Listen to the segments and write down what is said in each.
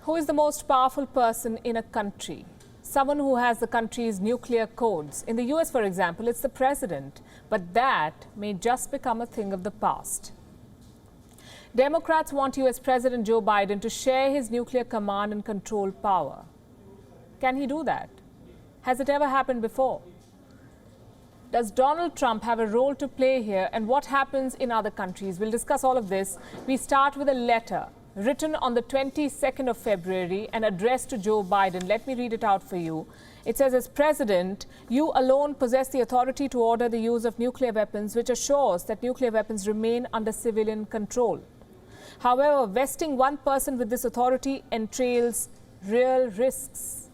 Who is the most powerful person in a country? Someone who has the country's nuclear codes. In the US, for example, it's the president. But that may just become a thing of the past. Democrats want US President Joe Biden to share his nuclear command and control power. Can he do that? Has it ever happened before? Does Donald Trump have a role to play here, and what happens in other countries? We'll discuss all of this. We start with a letter written on the 22nd of February and addressed to Joe Biden. Let me read it out for you. It says, as president, you alone possess the authority to order the use of nuclear weapons, which assures that nuclear weapons remain under civilian control. However, vesting one person with this authority entails real risks.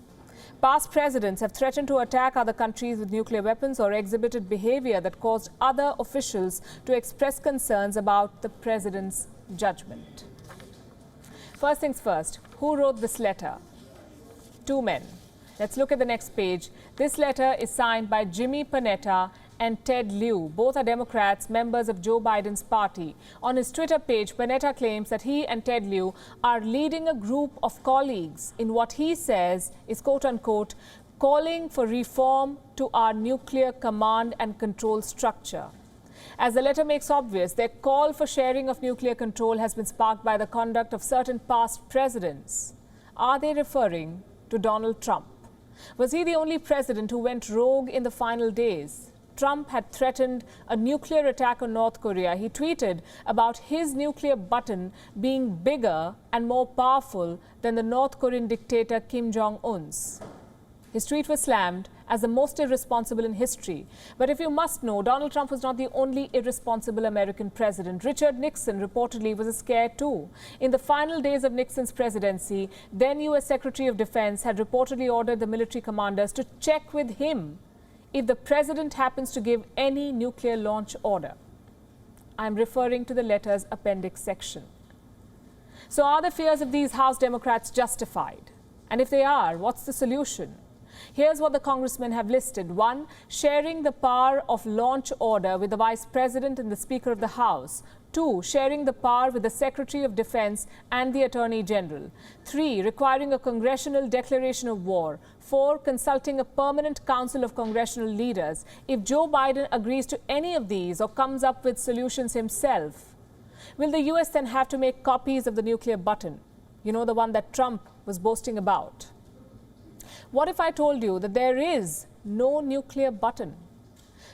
Past presidents have threatened to attack other countries with nuclear weapons or exhibited behavior that caused other officials to express concerns about the president's judgment. First things first, who wrote this letter? Two men. Let's look at the next page. This letter is signed by Jimmy Panetta and Ted Lieu. Both are Democrats, members of Joe Biden's party. On his Twitter page, Panetta claims that he and Ted Lieu are leading a group of colleagues in what he says is, quote unquote, calling for reform to our nuclear command and control structure. As the letter makes obvious, their call for sharing of nuclear control has been sparked by the conduct of certain past presidents. Are they referring to Donald Trump? Was he the only president who went rogue in the final days? Trump had threatened a nuclear attack on North Korea. He tweeted about his nuclear button being bigger and more powerful than the North Korean dictator Kim Jong-un's. His tweet was slammed as the most irresponsible in history. But if you must know, Donald Trump was not the only irresponsible American president. Richard Nixon reportedly was scared too. In the final days of Nixon's presidency, then U.S. Secretary of Defense had reportedly ordered the military commanders to check with him if the president happens to give any nuclear launch order. I'm referring to the letter's appendix section. So are the fears of these House Democrats justified? And if they are, what's the solution? Here's what the congressmen have listed. 1. Sharing the power of launch order with the Vice President and the Speaker of the House. 2. Sharing the power with the Secretary of Defense and the Attorney General. 3. Requiring a congressional declaration of war. 4. Consulting a permanent council of congressional leaders. If Joe Biden agrees to any of these or comes up with solutions himself, will the U.S. then have to make copies of the nuclear button? You know, the one that Trump was boasting about. What if I told you that there is no nuclear button?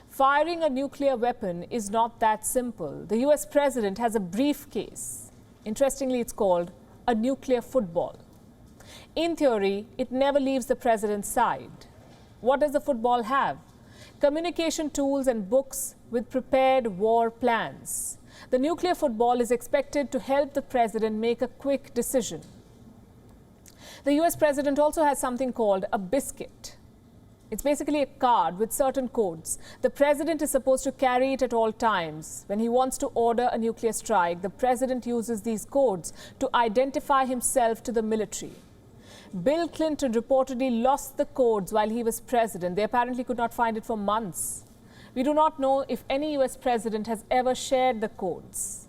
Firing a nuclear weapon is not that simple. The US president has a briefcase. Interestingly, it's called a nuclear football. In theory, it never leaves the president's side. What does the football have? Communication tools and books with prepared war plans. The nuclear football is expected to help the president make a quick decision. The US president also has something called a biscuit. It's basically a card with certain codes. The president is supposed to carry it at all times. When he wants to order a nuclear strike, the president uses these codes to identify himself to the military. Bill Clinton reportedly lost the codes while he was president. They apparently could not find it for months. We do not know if any US president has ever shared the codes.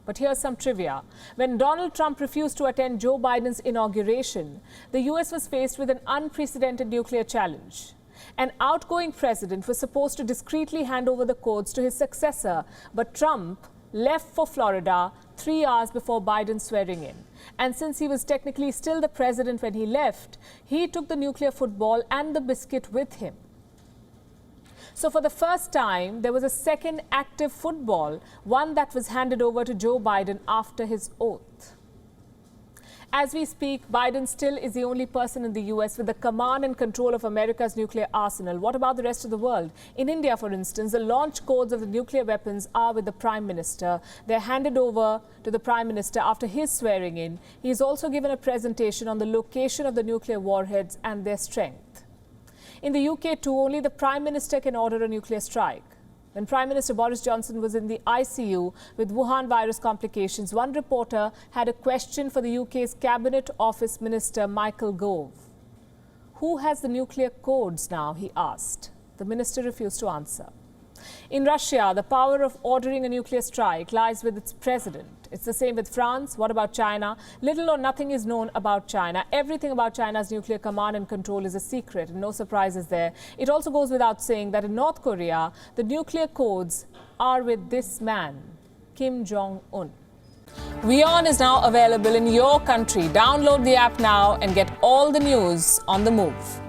But here's some trivia. When Donald Trump refused to attend Joe Biden's inauguration, the US was faced with an unprecedented nuclear challenge. An outgoing president was supposed to discreetly hand over the codes to his successor, but Trump left for Florida 3 hours before Biden's swearing in. And since he was technically still the president when he left, he took the nuclear football and the biscuit with him. So for the first time, there was a second active football, one that was handed over to Joe Biden after his oath. As we speak, Biden still is the only person in the US with the command and control of America's nuclear arsenal. What about the rest of the world? In India, for instance, the launch codes of the nuclear weapons are with the Prime Minister. They're handed over to the Prime Minister after his swearing in. He's also given a presentation on the location of the nuclear warheads and their strength. In the UK too, only the Prime Minister can order a nuclear strike. When Prime Minister Boris Johnson was in the ICU with Wuhan virus complications, one reporter had a question for the UK's Cabinet Office Minister Michael Gove. Who has the nuclear codes now, he asked. The minister refused to answer. In Russia, the power of ordering a nuclear strike lies with its president. It's the same with France. What about China? Little or nothing is known about China. Everything about China's nuclear command and control is a secret, and no surprises there. It also goes without saying that in North Korea, the nuclear codes are with this man, Kim Jong-un. WION is now available in your country. Download the app now and get all the news on the move.